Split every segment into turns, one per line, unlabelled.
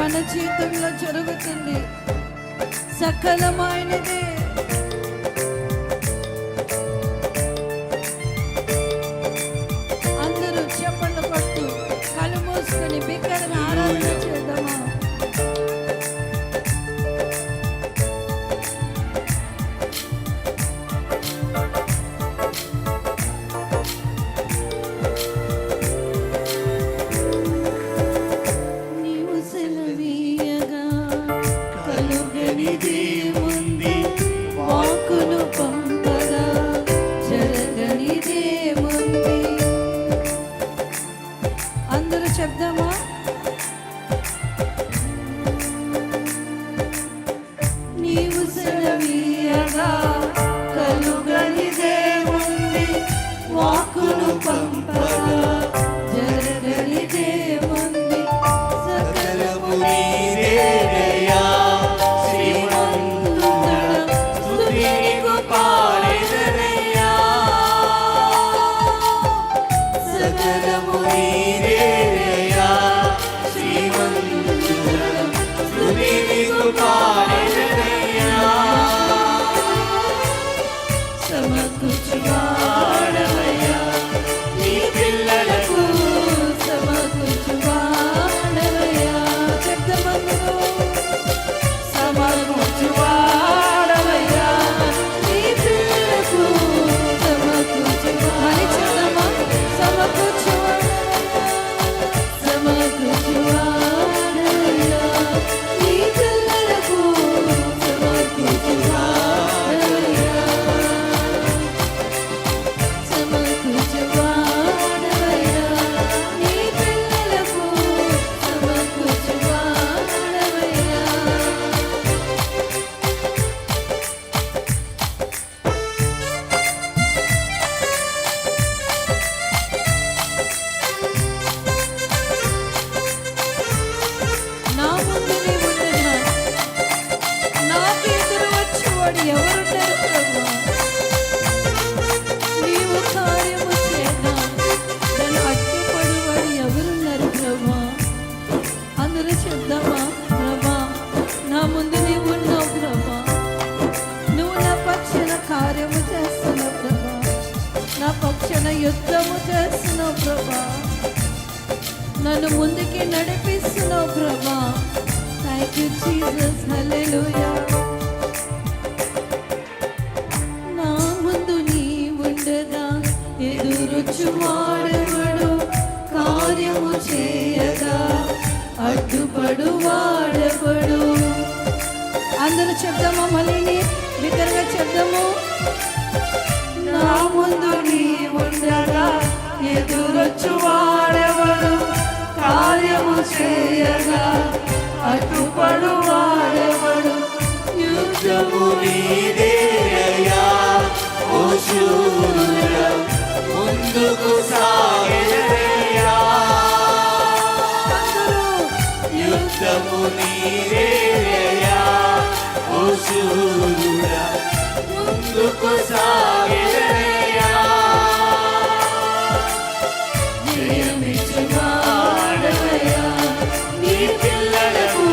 మన జీవితంలో జరుగుతుంది సకలమైనదే. అందరూ చెప్పండి కొట్టు కళ్ళు మూసుకొని బిగ్గరగా ఆరాధన చేద్దామా. చెప్దామా? నీవు సెలవీయగా కలుగనిదేముంది, వాక్కును పంపగా జరగనిదేముంది. సకలము నీదేనయ్యా, శ్రీమంతుడా స్తుతి నీకు పాడెదనయ్యా. సకలము సమకూర్చువాడవయ్యా, నీ పిల్లలకు సమకూర్చువాడవయ్యా. చెప్తామందరూ సమకూర్చువాడవయ్యా, నీ పిల్లలకు సమకూర్చువాడని చెప్తామా. సమకూర్చువాడవయ్యా, నీ పిల్లలకు సమకూర్చువాడవయ్యా. ఎవరున్నారు ప్రభు? నీవు కార్యము చేయగా దాన్ని అడ్డుపడువాడు ఎవరున్నారు ప్రభా? అందరూ చెప్దామా? ప్రభా, నా ముందు నీవు ఉన్నావు ప్రభా, నువ్వు నా పక్షాన కార్యము చేస్తున్నావు ప్రభా, నా పక్షాన యుద్ధము చేస్తున్నావు ప్రభా, నన్ను ముందుకి నడిపిస్తున్నావు ప్రభా. థ్యాంక్ యూ జీసస్, హల్లెలూయా. ఎదురుచువాడెవడు, కార్యము చేయగా అడ్డుపడు వాడెవడు. అందరూ చెప్దామా? మళ్ళీ బిగ్గరగా చెప్దాము. నా ముందు నీ ఉండగా ఎదురొచ్చువాడెవడు, కార్యము చేయగా అడ్డుపడు వాడెవడు. యుద్ధము నీదేనయ్యా, ఓ శూరుడా ముందుకు సాగెదనయ్యా. యుద్ధము నీదేనయ్యా, ఓ శూరుడా ముందుకు సాగెదనయ్యా. జయమిచ్చువాడవయ్యా, నీ పిల్లలకు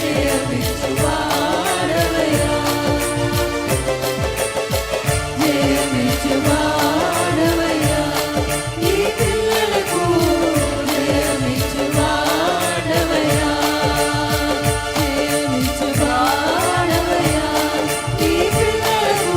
జయమిచ్చువాడవయ్యా. జయమిచ్చువాడవయ్యా, నీ పిల్లలకు జయమిచ్చువాడవయ్యా. జయమిచ్చువాడవయ్యా, నీ పిల్లలకు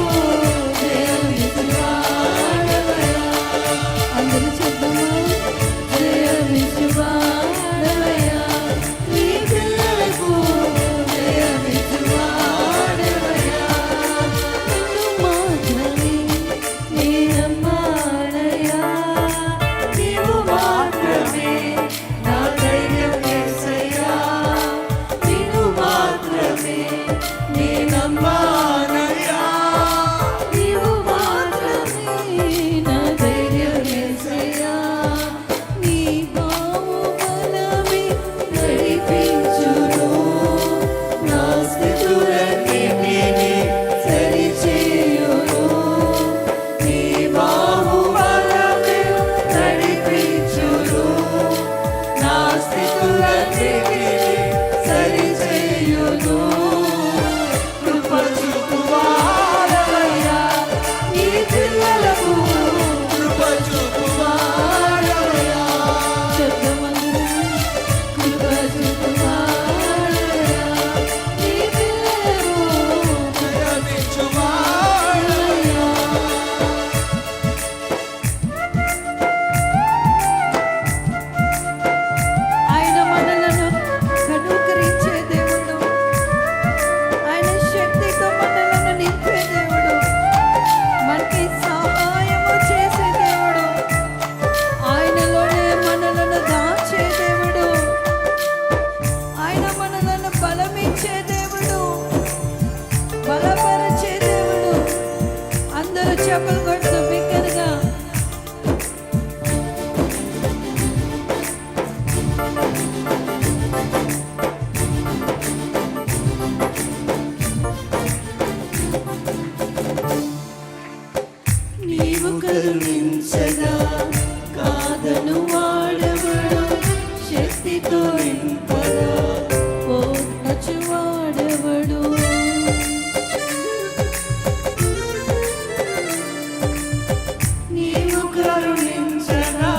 కరుణించగా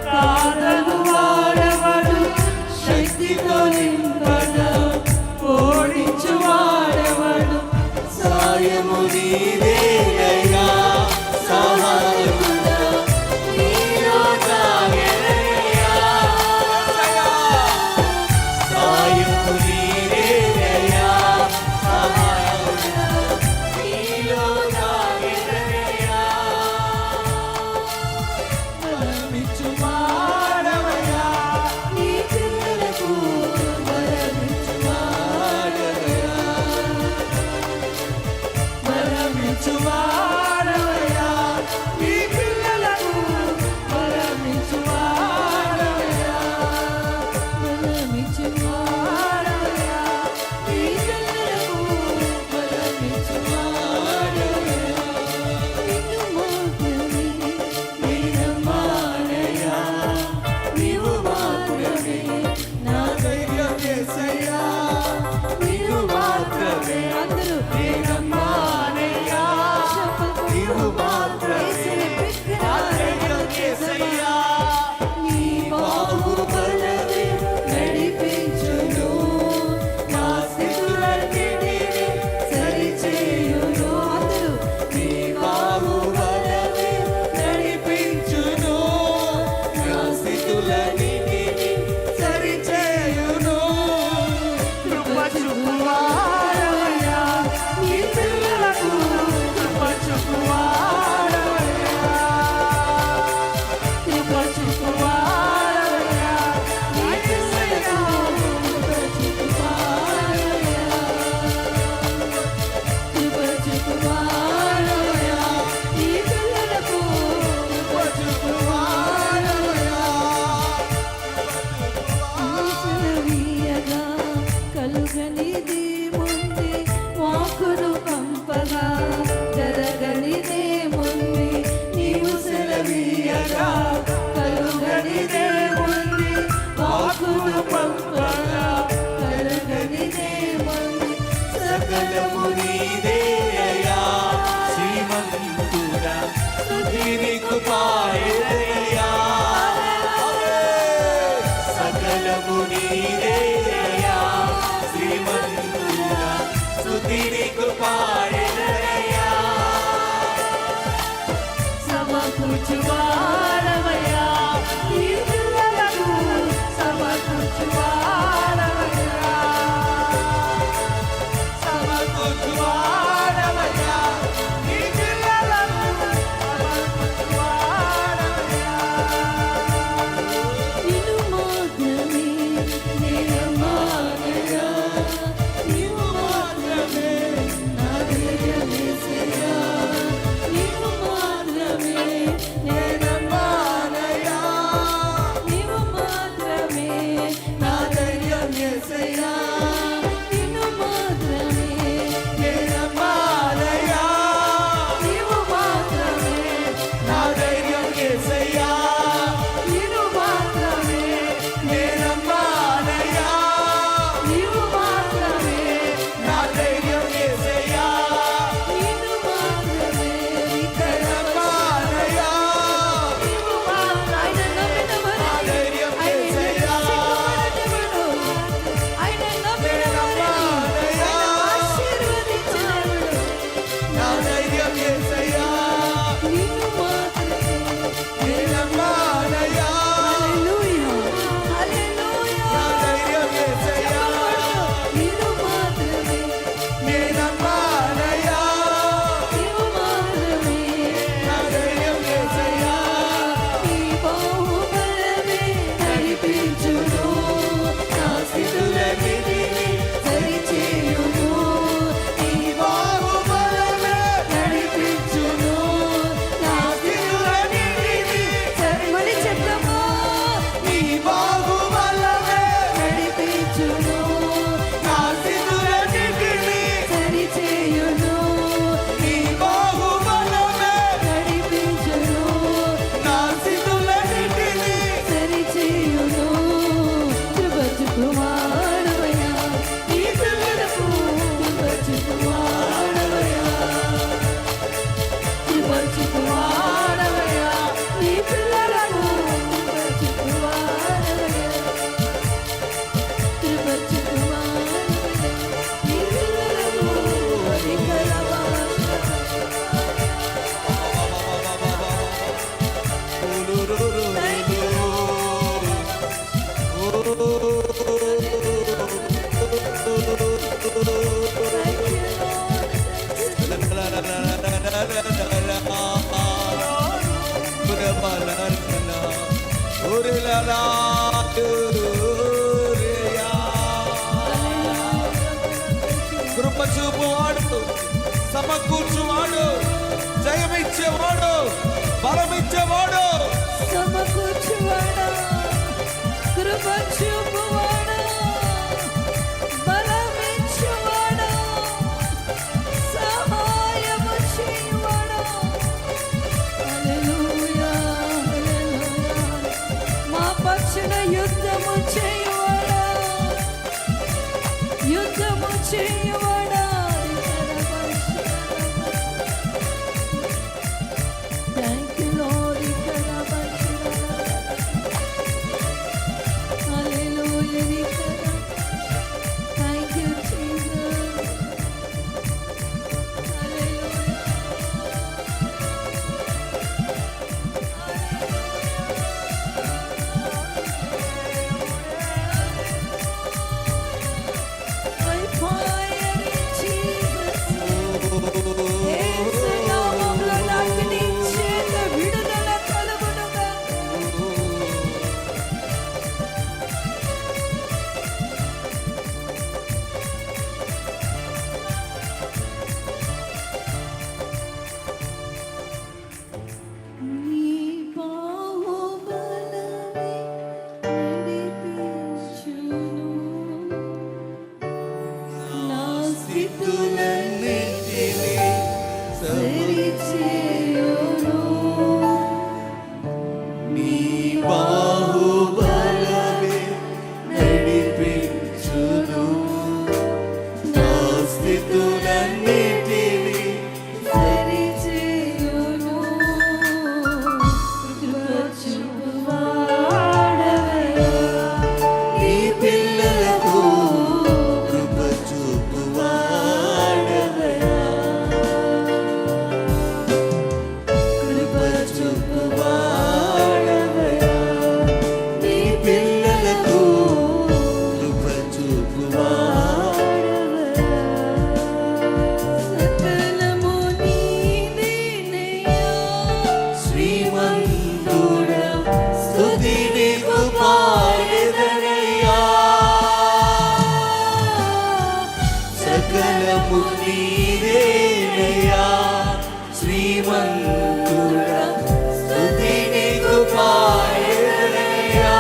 కాదను వాడెవడు శక్తితో నింపగా ఓడించు వాడెవడు సాయము నీదేనయ్యా సహాయకుడా నీలో సాగెనయ్యా సాయము నీదేనయ్యా సహాయకుడా నీలో సాగెనయ్యా బలమిచ్చు వాడవయ్యా నీ పిల్లలకు బలమిచ్చు వాడవయ్యా బలమిచ్చు వాడవయ్యా నీ పిల్లలకు బలమిచ్చు వాడవయ్యా
బలమిచ్చు
వాడవయ్యా నీ పిల్లలకు బలమిచ్చు వాడవయ్యా
నిన్ను మాత్రమే
నీనమ్మానయ్యా నీవు మాత్రమే నా ధైర్యం యేసయ్యా నీవు మాత్రమే
అందరూ
నీనమ్మానయ్యా నీవు మాత్రమే నా ధైర్యం యేసయ్యా నీ బాహుబలమే నడిపించును నా స్థితులన్నిటినీ సరిచేయును
అందరూ
నీ బాహుబలమే నడిపించును నా స్థితులన్నిటినీ సరిచేయును కృప చూపువాడవయ్యా నీ పిల్లలకు కృప చూపువాడవయ్యా కృప చూపువాడవయ్యా నీ పిల్లలకు కృప చూపువాడవయ్యా
కృప చూపువాడవయ్యా
నీ పిల్లలకు కృప చూపువాడవయ్యా
సెలవీయగా కలుగనిది ముందే వాకును పంపగా జరగనిదే ముందే నీవు సెలవీయగా కలుగనిదే ముందే వాకును పంపగా కలుగనిదే ముందే
సకలము నీదేనయ్యా శ్రీమంతుడా స్తుతి నీకు పాడెదయ్యా సకలము నీదేనయ్యా శ్రీమంతుడా స్తుతి నీకు పాడెదయ్యా
సమకూర్చువాడవయ్యా
కృప చూపువాడు, సమకూర్చువాడు, జయమిచ్చేవాడు, బలమిచ్చేవాడు,
సమకూర్చువాడా, కృప చూపువాడా, బలమిచ్చువాడా, సహాయము చేయువాడా. హల్లెలూయా, హల్లెలూయా. మా పక్షుల యుద్ధము చేయువాడా, యుద్ధము చేయువాడా. Thank you, Lord. Hallelujah. Thank you, Jesus. Hallelujah. I fire in Jesus' name. యేసు నామములో నాకు నీ చేత విడుదల కలుగునుగా. నీ బాహుబలమే నడిపించును, నా స్థితులన్నిటినీ సరిచేయును.
నీ బాహుబలమే నడిపించును, నా స్థితులన్నిటినీ
సరిచేయును. కృప చూపువాడవయ్యా,
నీ పిల్లలకు కృప చూపువాడవయ్యా,
కృప
చూపువాడవయ్యా, నీ పిల్లలకు కృప చూపువాడవయ్యా.
సకలము నీదేనయ్యా,
శ్రీమంతుడా స్తుతి నీకు పాడెదనయ్యా, సకలము నీదేనయ్యా, శ్రీమంతుడా స్తుతి నీకు పాడెదనయ్యా.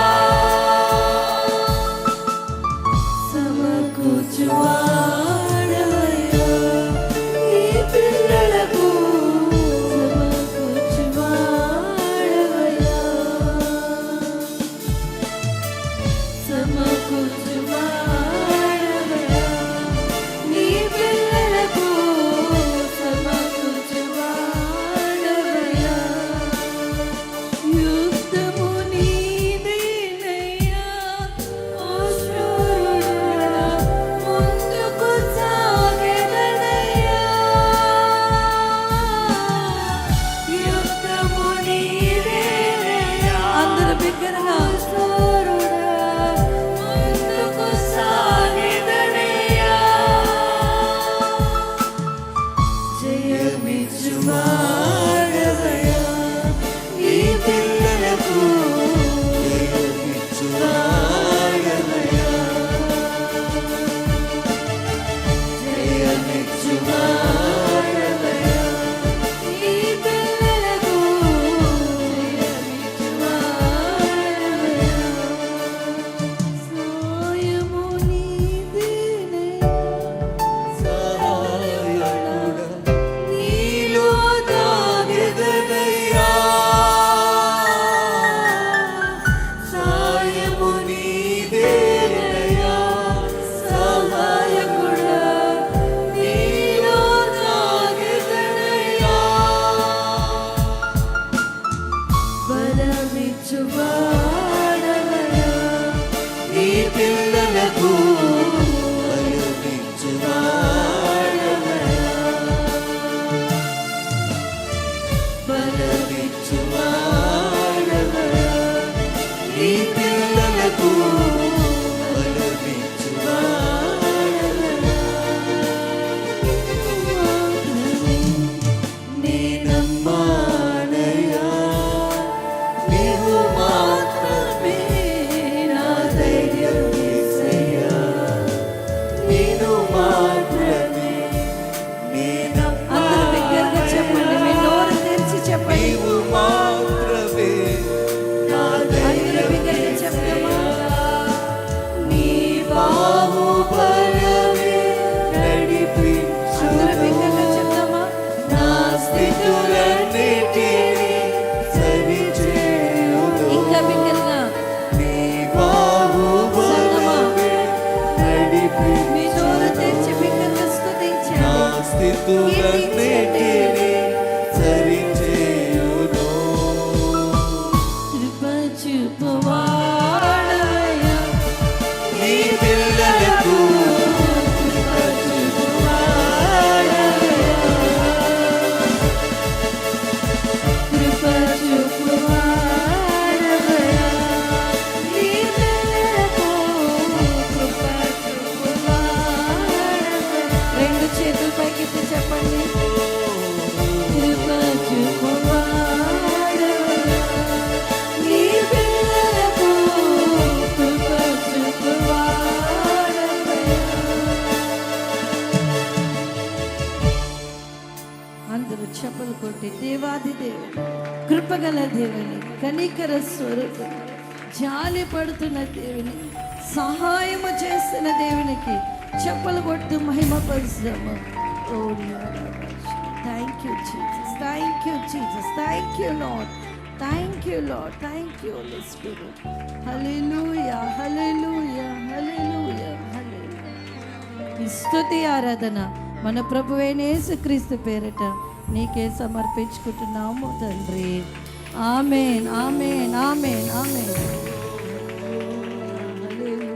సమకూర్చువాడవయ్యా, నీ పిల్లలకు సమకూర్చువాడవయ్యా, సమకూర్చువాడవయ్యా, నీ పిల్లలకు సమకూర్చువాడవయ్యా. యుద్ధము నీదేనయ్యా, ఓ శూరుడా, ముందుకు సాగెదనయ్యా. యుద్ధము నీదేనయ్యా, అందరూ బిగ్గరగా శూరుడా, ముందుకు సాగెదనయ్యా. జయమిచ్చువాడవయ్యా,
నీ పిల్లలకు జయమిచ్చువాడవయ్యా, జయమిచ్చువాడవయ్యా,
నీ పిల్లలకు జయమిచ్చువాడవయ్యా. సాయము నీదేనయ్యా,
సహాయకుడా
నీలో
దాగెదనయ్యా, సాయము నీదేనయ్యా,
సహాయకుడా, నీలో
దాగెదనయ్యా.
బలమిచ్చువాడవయ్యా,
నీ పిల్లలకు బలమిచ్చువాడవయ్యా, బలమిచ్చువాడవయ్యా, నీ పిల్లలకు బలమిచ్చువాడవయ్యా. నేనమ్మానయ్యా, నీవు మాత్రమే స్థితులన్నిటినీ సరిచేయును.
కృప చూపువాడవయ్యా,
నీ పిల్లలకు
కృప చూపువాడవయ్యా, కృప చూపువాడవయ్యా, నీ పిల్లలకు కృప చూపువాడవయ్యా. రెండు చేతులు పైకెత్తి చెప్పండి. కృప చూపువాడవయ్యా, నీ పిల్లలకు కృప చూపువాడవయ్యా. అందరూ చప్పలు కొట్టి దేవాది దేవుని, కృపగల దేవుని, కనికర స్వరూపుని, జాలి పడుతున్న దేవుని, సహాయము చేస్తున్న దేవునికి చప్పలు కొట్టు మహిమ పరుస్తాము. Thank you Jesus, thank you Jesus, thank you lord, thank you lord, thank you holy spirit. Hallelujah, hallelujah, hallelujah, hallelujah. ఈ స్తుతి ఆరాధన మన ప్రభువైన యేసుక్రీస్తు పేరిట నీకే సమర్పించుకుంటున్నాము తండ్రి. ఆమేన్, ఆమేన్, ఆమేన్, ఆమేన్.